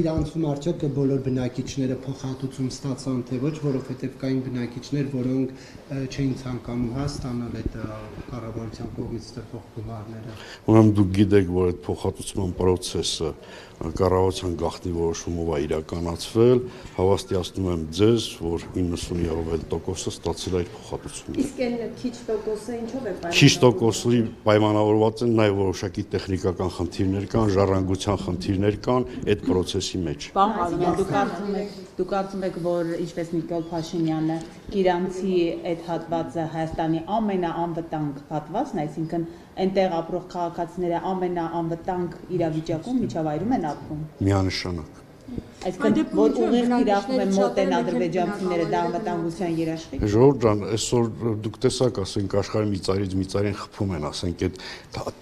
իրանցում արդյոք բոլոր բնակիչները փոխհատուցում ստացան թե ոչ, որովհետև կային բնակիչներ, որոնք չէին ցանկանում ստանալ այդ կառավարության կողմից տրվող գումարները։ Ուրեմն դուք գիտեք, որ այդ փոխհատուցման process-ը կառավարության գաղտնի որոշումով է իրականացվել, հավաստիացնում եմ ձեզ, որ 90% ստացել է այդ փոխհատուցումները։ Իսկ այն քիչ տոկոսը ինչով է պայմանավորված։ Քիչ տոկոսի պայմանավորված են նաև որոշակի տեխնիկական խնդիրներ կան, ժառանգության խնդիրներ կան այդ process-ի մեջ։ Պարոն Ղազարյան, դուք կարծում եք, որ ինչպես Նիկոլ Փաշինյանը Կիրանցի այդ հատվածը Հայաստանի ամենաանվտանգ հատվածն է, այսինքն այնտեղ ապրող քաղաքացիները ամենաանվտանգ իրավիճակում միջավայրում են ապրում։ Միանշանակ։ Այսինքն որ ուղիղ իրախում են մոտ են ադրբեջանցիները դա անվտանգության երաշխիք։ Ժողովուրդ ջան, այսօր դուք տեսաք, ասենք աշխարհի մի ծայրից մի ծայրին խփում են, ասենք այդ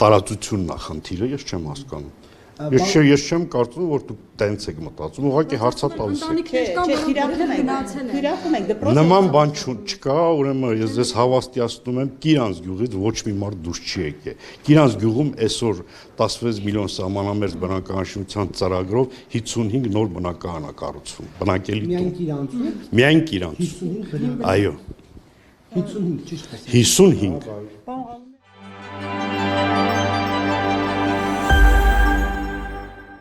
տարածությունն է խնդիրը, ես չեմ հասկանում։ Ես չեմ կարծում, որ դուք տենց եք մտածում, ուղղակի հարցատալիս եք։ Թիրախում եք դպրոցը։ Նման բան չկա, ուրեմն ես ձեզ հավաստիացնում եմ, Կիրանց գյուղից ոչ մի մարդ դուրս չի եկել։ Կիրանց գյուղում այսօր 16 միլիոն սահմանամերձ բնակարանության ծրագրով 55 նոր բնակարան է կառուցվում, բնակելի տուն։ Միայն Կիրանցում։ Միայն Կիրանց։ Այո։ 55, ճիշտ է։ 55։